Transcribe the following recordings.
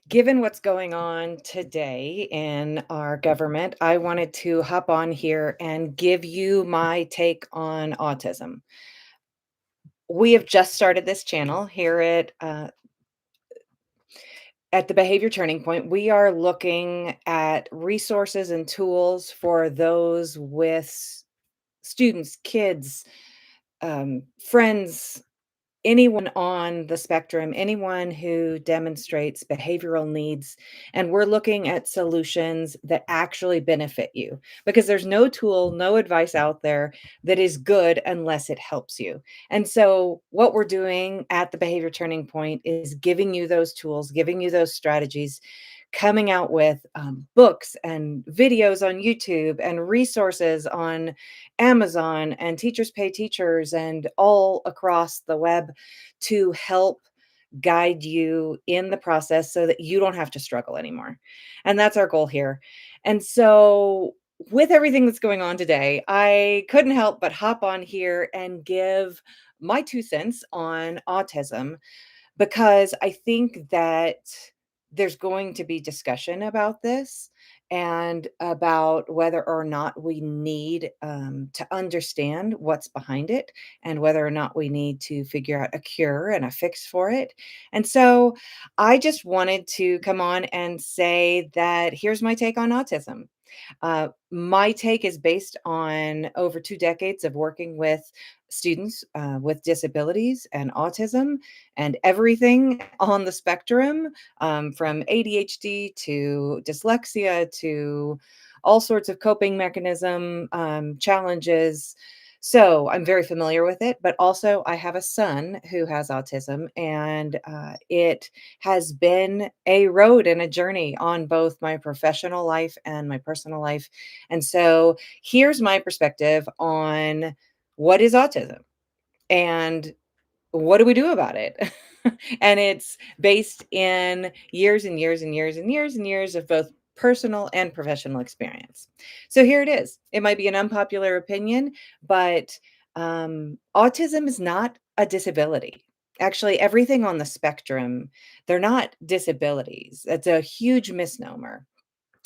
Given what's going on today in our government, I wanted to hop on here and give you my take on autism. We have just started this channel here at the Behavior Turning Point. We are looking at resources and tools for those with students, kids, friends, anyone on the spectrum, anyone who demonstrates behavioral needs, and we're looking at solutions that actually benefit you because there's no tool, no advice out there that is good unless it helps you. And so, what we're doing at the Behavior Turning Point is giving you those tools, giving you those strategies, coming out with books and videos on YouTube and resources on Amazon and Teachers Pay Teachers and all across the web to help guide you in the process so that you don't have to struggle anymore. And that's our goal here. And so, with everything that's going on today, I couldn't help but hop on here and give my 2 cents on autism because I think that there's going to be discussion about this and about whether or not we need to understand what's behind it and whether or not we need to figure out a cure and a fix for it. And so I just wanted to come on and say that here's my take on autism. My take is based on over 2 decades of working with students with disabilities and autism and everything on the spectrum, from ADHD to dyslexia to all sorts of coping mechanism challenges. So I'm very familiar with it, but also I have a son who has autism, and it has been a road and a journey on both my professional life and my personal life. And so here's my perspective on what is autism and what do we do about it? And it's based in years and years and years and years and years of both personal and professional experience. So here it is. It might be an unpopular opinion, but autism is not a disability. Actually, everything on the spectrum, they're not disabilities. It's a huge misnomer.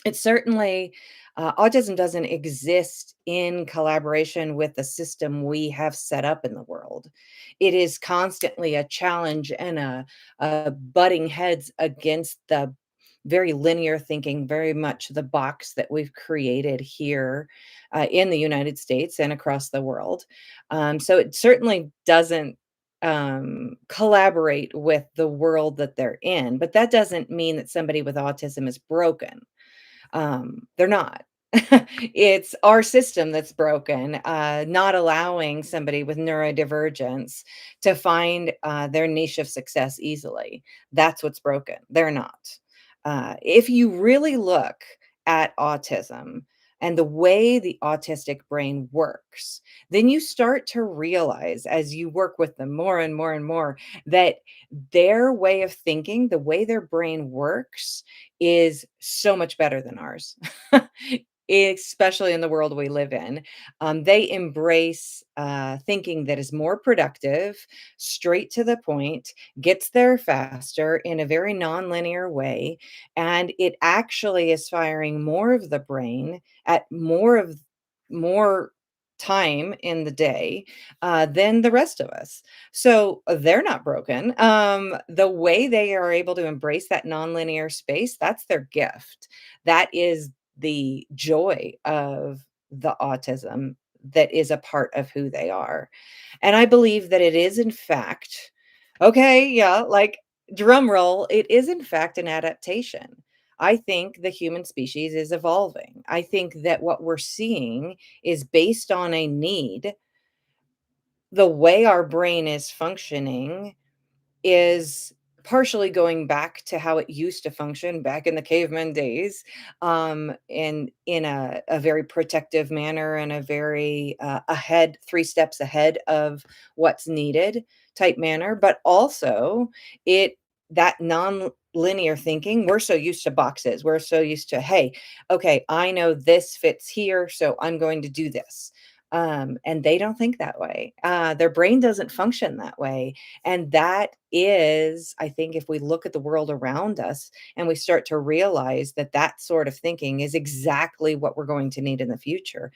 It certainly autism doesn't exist in collaboration with the system we have set up in the world. It is constantly a challenge and a butting heads against the very linear thinking, very much the box that we've created here in the United States and across the world. So it certainly doesn't collaborate with the world that they're in, but that doesn't mean that somebody with autism is broken. They're not. It's our system that's broken, not allowing somebody with neurodivergence to find their niche of success easily. That's what's broken. They're not. If you really look at autism and the way the autistic brain works, then you start to realize as you work with them more and more and more that their way of thinking, the way their brain works, is so much better than ours, especially in the world we live in. They embrace thinking that is more productive, straight to the point, gets there faster in a very nonlinear way, and it actually is firing more of the brain at more time in the day than the rest of us. So they're not broken. The way they are able to embrace that nonlinear space, that's their gift. That is the joy of the autism that is a part of who they are. And I believe that it is, in fact, okay, yeah, like drum roll, it is, in fact, an adaptation. I think the human species is evolving. I think that what we're seeing is based on a need. The way our brain is functioning is partially going back to how it used to function back in the caveman days, in a very protective manner and a very ahead, 3 steps ahead of what's needed type manner. But also, it that non-linear thinking, we're so used to boxes. We're so used to, hey, okay, I know this fits here, so I'm going to do this. And they don't think that way. Their brain doesn't function that way. And that is, I think, if we look at the world around us and we start to realize that that sort of thinking is exactly what we're going to need in the future,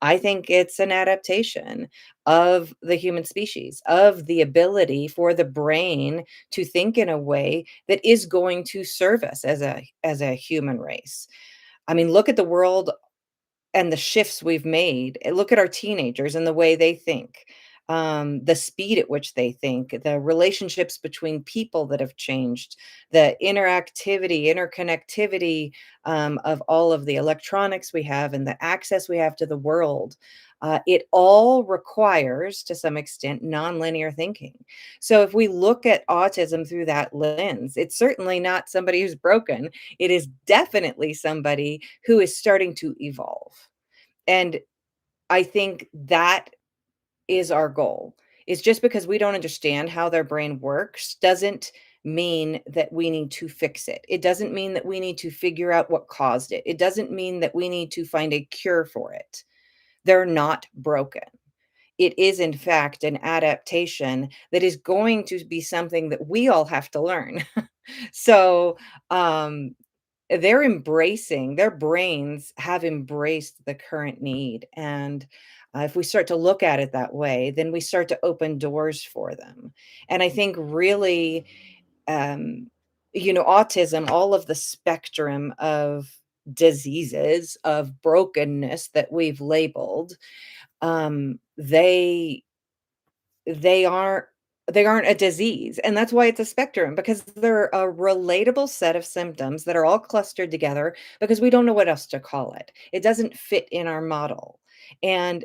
I think it's an adaptation of the human species, of the ability for the brain to think in a way that is going to serve us as a human race. I mean, look at the world and the shifts we've made. Look at our teenagers and the way they think, the speed at which they think, the relationships between people that have changed, the interconnectivity of all of the electronics we have and the access we have to the world. It all requires, to some extent, nonlinear thinking. So, if we look at autism through that lens, it's certainly not somebody who's broken. It is definitely somebody who is starting to evolve. And I think that is our goal. Is just because we don't understand how their brain works doesn't mean that we need to fix it. It doesn't mean that we need to figure out what caused it. It doesn't mean that we need to find a cure for it. They're not broken. It is, in fact, an adaptation that is going to be something that we all have to learn. So, um, they're embracing their brains have embraced the current need, and, if we start to look at it that way, then we start to open doors for them, and I think really, um, autism, all of the spectrum of diseases, of brokenness that we've labeled, they aren't they aren't a disease, and that's why it's a spectrum, because they're a relatable set of symptoms that are all clustered together because we don't know what else to call it. It doesn't fit in our model, and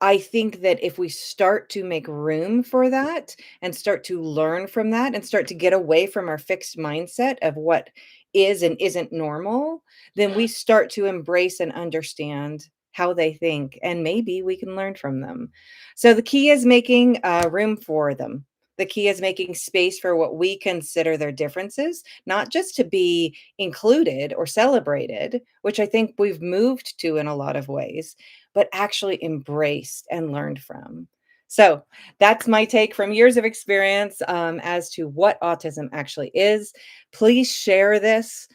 I think that if we start to make room for that and start to learn from that and start to get away from our fixed mindset of what is and isn't normal, then we start to embrace and understand how they think, and maybe we can learn from them. So the key is making room for them. The key is making space for what we consider their differences, not just to be included or celebrated, which I think we've moved to in a lot of ways, but actually embraced and learned from. So that's my take from years of experience as to what autism actually is. Please share this,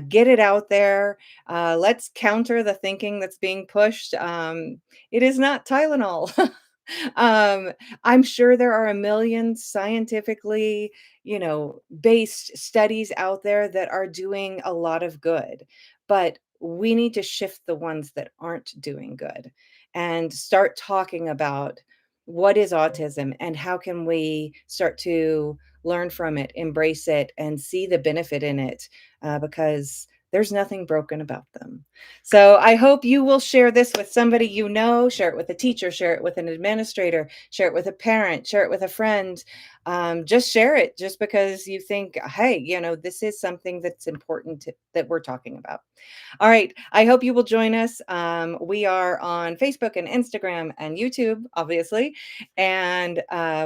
get it out there. Let's counter the thinking that's being pushed. It is not Tylenol. um, I'm sure there are a million scientifically, based studies out there that are doing a lot of good, but we need to shift the ones that aren't doing good and start talking about what is autism and how can we start to learn from it, embrace it, and see the benefit in it, because there's nothing broken about them. So I hope you will share this with somebody you know, share it with a teacher, share it with an administrator, share it with a parent, share it with a friend. Just share it just because you think, hey, this is something that's important that we're talking about. All right. I hope you will join us. We are on Facebook and Instagram and YouTube, obviously. And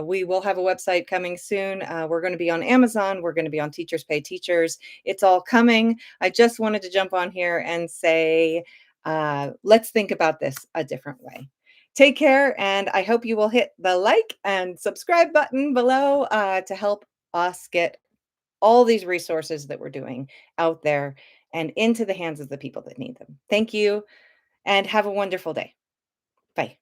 we will have a website coming soon. We're going to be on Amazon. We're going to be on Teachers Pay Teachers. It's all coming. I just wanted to jump on here and say, let's think about this a different way. Take care. And I hope you will hit the like and subscribe button below to help us get all these resources that we're doing out there and into the hands of the people that need them. Thank you and have a wonderful day. Bye.